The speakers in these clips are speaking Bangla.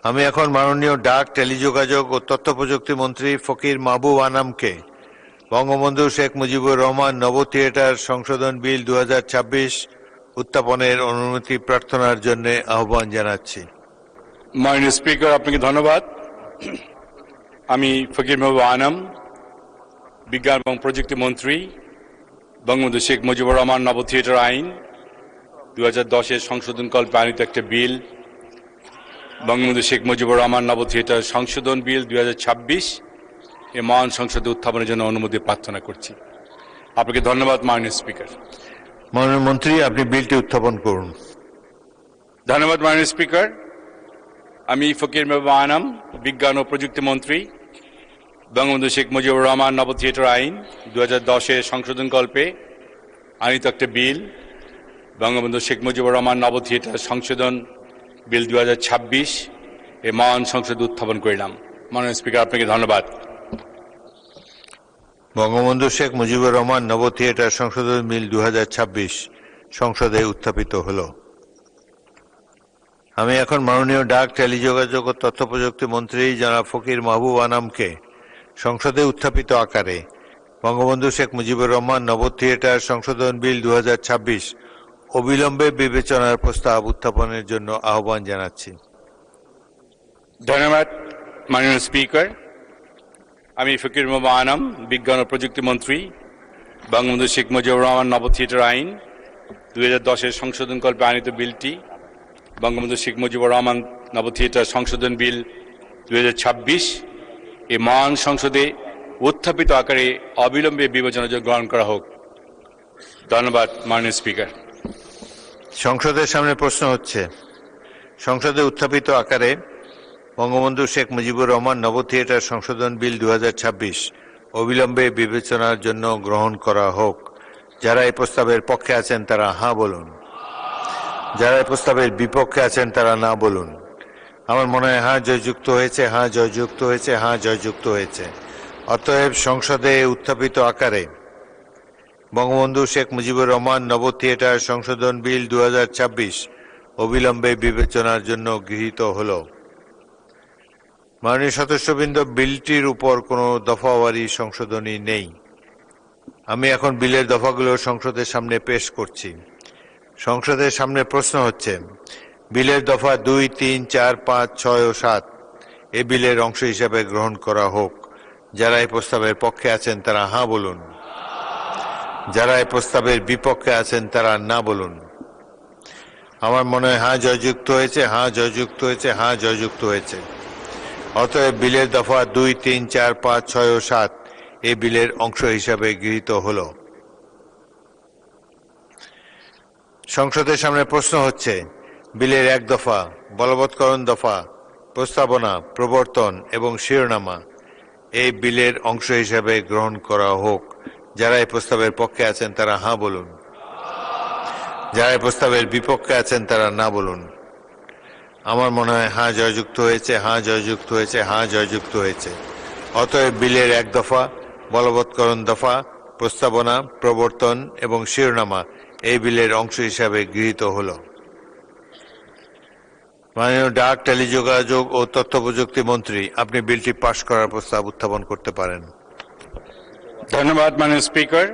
আমি এখন মাননীয় ডাক, টেলিযোগাযোগ ও তথ্য প্রযুক্তি মন্ত্রী ফকির মাহবুব আনামকে বঙ্গবন্ধু শেখ মুজিবুর রহমান নব থিয়েটার সংশোধন বিল 2026 উত্থাপনের অনুমতি প্রার্থনার জন্য আহ্বান জানাচ্ছি। মাননীয় স্পিকার, আপনাকে ধন্যবাদ। আমি ফকির মাহবুব আনাম, বিজ্ঞান এবং প্রযুক্তি মন্ত্রী, বঙ্গবন্ধু শেখ মুজিবুর রহমান নব থিয়েটার আইন 2010-এর সংশোধনকল্পে আনিত একটা বিল, বঙ্গবন্ধু শেখ মুজিবুর রহমান নব থিয়েটার সংশোধন বিল 2026 এ মহান সংসদে উত্থাপনের জন্য অনুমতি প্রার্থনা করছি। আপনাকে ধন্যবাদ মাননীয় স্পিকার। মাননীয় মন্ত্রী, আপনি বিলটি উত্থাপন করুন। ধন্যবাদ মাননীয় স্পিকার। আমি ফকির মাহবুব আনাম, বিজ্ঞান ও প্রযুক্তি মন্ত্রী, বঙ্গবন্ধু শেখ মুজিবুর রহমান নব থিয়েটার আইন 2010-এর সংশোধনকল্পে আনিত একটা বিল, বঙ্গবন্ধু শেখ মুজিবুর রহমান নব থিয়েটার সংশোধন বিল 2026 এ মহান সংসদে উত্থাপন করিলাম। মাননীয় স্পিকার, আপনাকে ধন্যবাদ। বঙ্গবন্ধু শেখ মুজিবুর রহমান নব থিয়েটার সংশোধন বিল 2026 সংসদে উত্থাপিত হল। আমি এখন মাননীয় ডাক, টেলিযোগাযোগ ও তথ্য প্রযুক্তি মন্ত্রী জনাব ফকির মাহবুব আনামকে সংসদে উত্থাপিত আকারে বঙ্গবন্ধু শেখ মুজিবুর রহমান নব থিয়েটার সংশোধন বিল 2026 অবিলম্বে বিবেচনার প্রস্তাব উত্থাপনের জন্য আহ্বান জানাচ্ছি। ধন্যবাদ মাননীয় স্পিকার। আমি ফকির মাহবুব আনাম, বিজ্ঞান ও প্রযুক্তি মন্ত্রী, বঙ্গবন্ধু শেখ মুজিবুর রহমান নব থিয়েটার আইন 2010-এর সংশোধনকল্পে আনিত বিলটি, বঙ্গবন্ধু শেখ মুজিবুর রহমান নব থিয়েটার সংশোধন বিল 2026 এ মহান সংসদে উত্থাপিত আকারে অবিলম্বে বিবেচনার জন্য গ্রহণ করা হোক। ধন্যবাদ মাননীয় স্পিকার। সংসদের সামনে প্রশ্ন হচ্ছে, সংসদে উত্থাপিত আকারে বঙ্গবন্ধু শেখ মুজিবুর রহমান নব থিয়েটার সংশোধন বিল 2026 অবিলম্বে বিবেচনার জন্য গ্রহণ করা হোক। যারা এই প্রস্তাবের পক্ষে আছেন তারা হাঁ বলুন, যারা এই প্রস্তাবের বিপক্ষে আছেন তারা না বলুন। আমার মনে হয় হাঁ জয়যুক্ত হয়েছে, হাঁ জয়যুক্ত হয়েছে, হাঁ জয়যুক্ত হয়েছে। অতএব সংসদে উত্থাপিত আকারে বঙ্গবন্ধু শেখ মুজিবুর রহমান নব থিয়েটার সংশোধন বিল 2026 অবিলম্বে বিবেচনার জন্য গৃহীত হল। মাননীয় সদস্যবৃন্দ, বিলটির উপর কোনো দফাওয়ারি সংশোধনী নেই। আমি এখন বিলের দফাগুলো সংসদের সামনে পেশ করছি। সংসদের সামনে প্রশ্ন হচ্ছে, বিলের দফা 2, 3, 4, 5, 6 ও 7 এ বিলের অংশ হিসাবে গ্রহণ করা হোক। যারা এই প্রস্তাবের পক্ষে আছেন তারা হাঁ বলুন, যারা এই প্রস্তাবের বিপক্ষে আছেন তারা না বলুন। আমার মনে হয় হাঁ জয়যুক্ত হয়েছে, হাঁ জয়যুক্ত হয়েছে, হাঁ জয়যুক্ত হয়েছে। অতএব বিলের দফা 2, 3, 4, 5, 6 ও 7 এই বিলের অংশ হিসাবে গৃহীত হল। সংসদের সামনে প্রশ্ন হচ্ছে, বিলের 1 দফা, বলবৎকরণ দফা, প্রস্তাবনা, প্রবর্তন এবং শিরোনামা এই বিলের অংশ হিসাবে গ্রহণ করা হোক। যারা এই প্রস্তাবের পক্ষে আছেন তারা হাঁ বলুন, যারা এই প্রস্তাবের বিপক্ষে আছেন তারা না বলুন। আমার মনে হয় হাঁ জয়যুক্ত হয়েছে, হাঁ জয়যুক্ত হয়েছে, হাঁ জয়যুক্ত হয়েছে। অতএব বিলের 1 দফা, বলবৎকরণ দফা, প্রস্তাবনা, প্রবর্তন এবং শিরোনামা এই বিলের অংশ হিসাবে গৃহীত হল। মাননীয় ডাক, টেলিযোগাযোগ ও তথ্য প্রযুক্তি মন্ত্রী, আপনি বিলটি পাশ করার প্রস্তাব উত্থাপন করতে পারেন। ধন্যবাদ মাননীয় স্পিকার।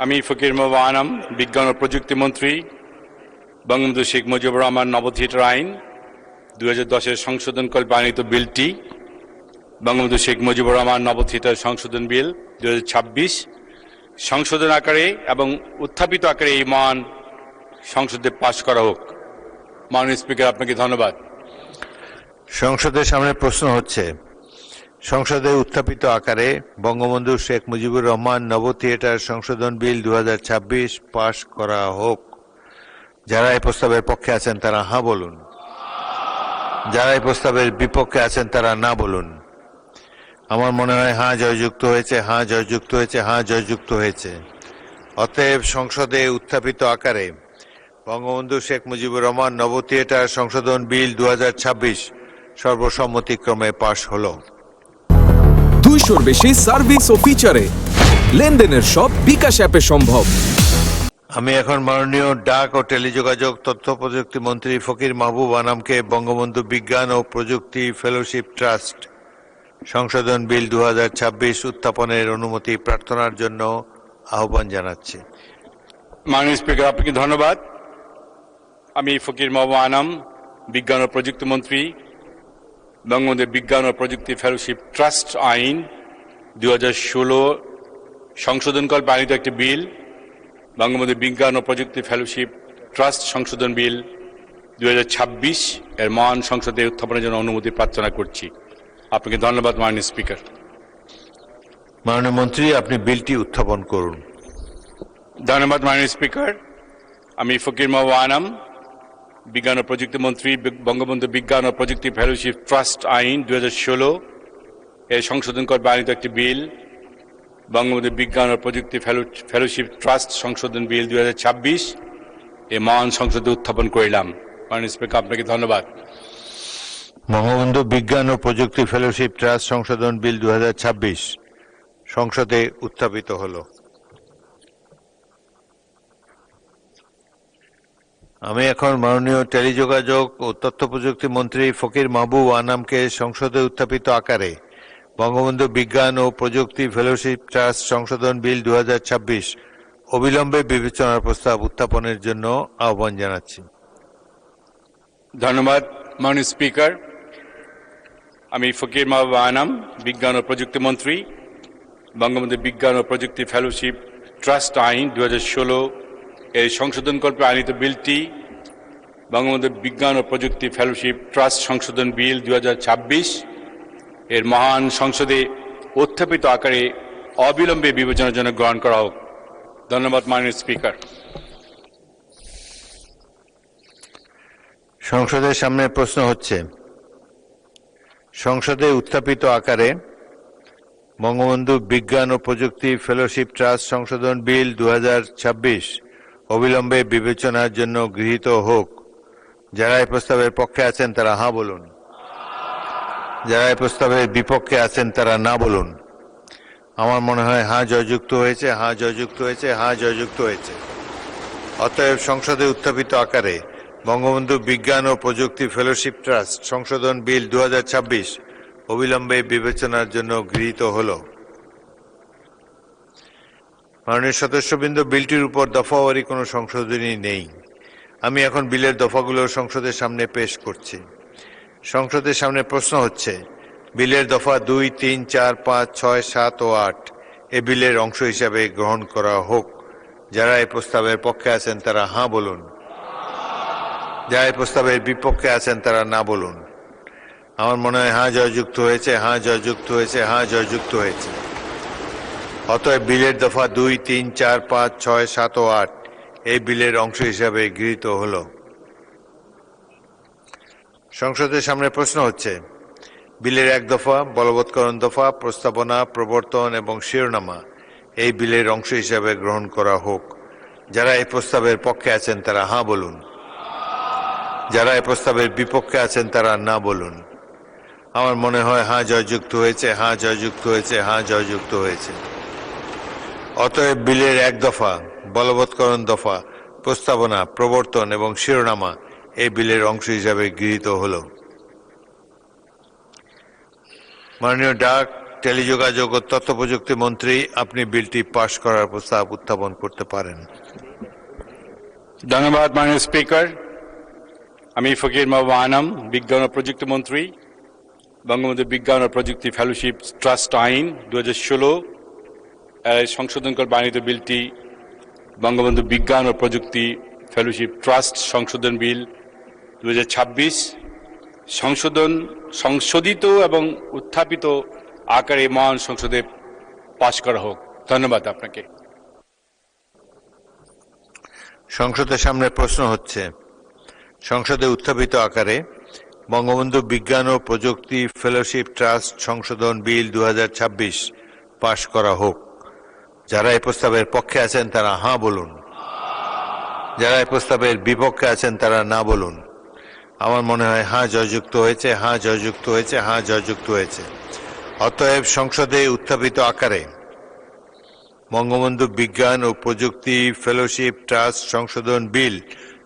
আমি ফকির মাহবুব আনাম, বিজ্ঞান ও প্রযুক্তি মন্ত্রী, বঙ্গবন্ধু শেখ মুজিবুর রহমান নব থিয়েটার আইন 2010-এর সংশোধনকল্পে আনিত বিলটি, বঙ্গবন্ধু শেখ মুজিবুর রহমান নব থিয়েটার সংশোধন বিল 2026 সংশোধন আকারে এবং উত্থাপিত আকারে এই মহান সংসদে পাশ করা হোক। মাননীয় স্পিকার, আপনাকে ধন্যবাদ। সংসদের সামনে প্রশ্ন হচ্ছে, সংসদে উত্থাপিত আকারে বঙ্গবন্ধু শেখ মুজিবুর রহমান নব থিয়েটার সংশোধন বিল 2026 পাশ করা হোক। যারা এই প্রস্তাবের পক্ষে আছেন তারা হাঁ বলুন, যারা এই প্রস্তাবের বিপক্ষে আছেন তারা না বলুন। আমার মনে হয় হাঁ জয়যুক্ত হয়েছে, হাঁ জয়যুক্ত হয়েছে, হাঁ জয়যুক্ত হয়েছে। অতএব সংসদে উত্থাপিত আকারে বঙ্গবন্ধু শেখ মুজিবুর রহমান নব থিয়েটার সংশোধন বিল 2026 সর্বসম্মতিক্রমে পাশ হল। 200-র বেশি সার্ভিস ও ফিচারে লেনদেনের সব বিকাশ অ্যাপে সম্ভব। আমি এখন মাননীয় ডাক ও টেলিযোগাযোগ তথ্য প্রযুক্তি মন্ত্রী ফকির মাহবুব আনামকে বঙ্গবন্ধু বিজ্ঞান ও প্রযুক্তি ফেলোশিপ ট্রাস্ট সংশোধন বিল 2026 উত্থাপনের অনুমতি প্রার্থনার জন্য আহ্বান জানাচ্ছি। মাননীয় স্পিকার, আপনাকে ধন্যবাদ। আমি ফকির মাহবুব আনাম, বিজ্ঞান ও প্রযুক্তি মন্ত্রী, বঙ্গবন্ধু বিজ্ঞান ও প্রযুক্তি ফেলোশিপ ট্রাস্ট আইন 2016 সংশোধনকল্পে আনিত একটি বিল, বঙ্গবন্ধু বিজ্ঞান ও প্রযুক্তি ফেলোশিপ ট্রাস্ট সংশোধন বিল 2026 এর মহান সংসদে উত্থাপনের জন্য অনুমতি প্রার্থনা করছি। আপনাকে ধন্যবাদ মাননীয় স্পিকার। মাননীয় মন্ত্রী, আপনি বিলটি উত্থাপন করুন। ধন্যবাদ মাননীয় স্পিকার। আমি ফকির মাহবুব আনাম, বিজ্ঞান ও প্রযুক্তি মন্ত্রী, বঙ্গবন্ধু বিজ্ঞান ও প্রযুক্তি ফেলোশিপ ট্রাস্ট আইন 2016 এর সংশোধনকল্পে আনিত একটি বিল, বঙ্গবন্ধু বিজ্ঞান ও প্রযুক্তি ফেলোশিপ ট্রাস্ট সংশোধন বিল 2026 এ মহান সংসদে উত্থাপন করিলাম। মাননীয় স্পিকার, আপনাকে ধন্যবাদ। বঙ্গবন্ধু বিজ্ঞান ও প্রযুক্তি ফেলোশিপ ট্রাস্ট সংশোধন বিল 2026 সংসদে উত্থাপিত হলো। আমি এখন মাননীয় টেলিযোগাযোগ ও তথ্য প্রযুক্তি মন্ত্রী ফকির মাহবুব আনামকে সংসদে উত্থাপিত আকারে বঙ্গবন্ধু বিজ্ঞান ও প্রযুক্তি ফেলোশিপ ট্রাস্ট সংশোধন বিল 2026 অবিলম্বে বিবেচনার প্রস্তাব উত্থাপনের জন্য আহ্বান জানাচ্ছি। ধন্যবাদ মাননীয় স্পিকার। আমি ফকির মাহবুব আনাম, বিজ্ঞান ও প্রযুক্তি মন্ত্রী, বঙ্গবন্ধু বিজ্ঞান ও প্রযুক্তি ফেলোশিপ ট্রাস্ট আইন 2016 এর সংশোধনকল্পে আনিত বিলটি, বঙ্গবন্ধু বিজ্ঞান ও প্রযুক্তি ফেলোশিপ ট্রাস্ট সংশোধন বিল 2026 এর মহান সংসদে উত্থাপিত আকারে অবিলম্বে বিবেচনার জন্য গ্রহণ করা হোক। ধন্যবাদ মাননীয় স্পিকার। সংসদের সামনে প্রশ্ন হচ্ছে, সংসদে উত্থাপিত আকারে বঙ্গবন্ধু বিজ্ঞান ও প্রযুক্তি ফেলোশিপ ট্রাস্ট সংশোধন বিল 2026 অবিলম্বে বিবেচনার জন্য গৃহীত হোক। যারা এই প্রস্তাবের পক্ষে আছেন তারা হাঁ বলুন, যারা এই প্রস্তাবের বিপক্ষে আছেন তারা না বলুন। আমার মনে হয় হাঁ জয়যুক্ত হয়েছে, হাঁ জয়যুক্ত হয়েছে, হাঁ জয়যুক্ত হয়েছে। অতএব সংসদে উত্থাপিত আকারে বঙ্গবন্ধু বিজ্ঞান ও প্রযুক্তি ফেলোশিপ ট্রাস্ট সংশোধন বিল 2026 অবিলম্বে বিবেচনার জন্য গৃহীত হল। মাননীয় সদস্যবৃন্দ, বিলটির উপর দফাওয়ারি কোনো সংশোধনী নেই। আমি এখন বিলের দফাগুলো সংসদের সামনে পেশ করছি। সংসদের সামনে প্রশ্ন হচ্ছে, বিলের দফা 2, 3, 4, 5, 6, 7 ও 8 এ বিলের অংশ হিসাবে গ্রহণ করা হোক। যারা এই প্রস্তাবের পক্ষে আছেন তারা হাঁ বলুন, যারা এই প্রস্তাবের বিপক্ষে আছেন তারা না বলুন। আমার মনে হয় হাঁ জয়যুক্ত হয়েছে, হাঁ জয়যুক্ত হয়েছে, হাঁ জয়যুক্ত হয়েছে। অতএব বিলের দফা 2, 3, 4, 5, 6, 7 ও 8 এই বিলের অংশ হিসাবে গৃহীত হল। সংসদের সামনে প্রশ্ন হচ্ছে, বিলের 1 দফা, বলবৎকরণ দফা, প্রস্তাবনা, প্রবর্তন এবং শিরোনামা এই বিলের অংশ হিসাবে গ্রহণ করা হোক। যারা এই প্রস্তাবের পক্ষে আছেন তারা হাঁ বলুন, যারা এই প্রস্তাবের বিপক্ষে আছেন তারা না বলুন। আমার মনে হয় হাঁ জয়যুক্ত হয়েছে, হাঁ জয়যুক্ত হয়েছে, হাঁ জয়যুক্ত হয়েছে। অতএব বিলের 1 দফা, বলবৎকরণ দফা, প্রস্তাবনা, প্রবর্তন এবং শিরোনামা এই বিলের অংশ হিসাবে গৃহীত হল। মাননীয় ডাক, টেলিযোগাযোগ ও তথ্য প্রযুক্তি মন্ত্রী, আপনি বিলটি পাশ করার প্রস্তাব উত্থাপন করতে পারেন। ধন্যবাদ মাননীয় স্পিকার। আমি ফকির মাহবুব আনাম, বিজ্ঞান ও প্রযুক্তি মন্ত্রী, বঙ্গবন্ধু বিজ্ঞান ও প্রযুক্তি ফেলোশিপ ট্রাস্ট আইন 2016 এর সংশোধনকল্পে আনিত বিলটি, বঙ্গবন্ধু বিজ্ঞান ও প্রযুক্তি ফেলোশিপ ট্রাস্ট সংশোধন বিল 2026 সংশোধিত এবং উত্থাপিত আকারে মহান সংসদে পাশ করা হোক। ধন্যবাদ আপনাকে। সংসদের সামনে প্রশ্ন হচ্ছে, সংসদে উত্থাপিত আকারে বঙ্গবন্ধু বিজ্ঞান ও প্রযুক্তি ফেলোশিপ ট্রাস্ট সংশোধন বিল 2026 পাশ করা হোক। যারা এই প্রস্তাবের পক্ষে আছেন তারা হাঁ বলুন, যারা এই প্রস্তাবের বিপক্ষে আছেন তারা না বলুন। আমার মনে হয় হাঁ জয়যুক্ত হয়েছে, হাঁ জয়যুক্ত হয়েছে, হাঁ জয়যুক্ত হয়েছে। অতএব সংসদে উত্থাপিত আকারে বঙ্গবন্ধু বিজ্ঞান ও প্রযুক্তি ফেলোশিপ ট্রাস্ট সংশোধন বিল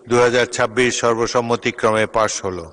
2026 সর্বসম্মতিক্রমে পাশ হলো।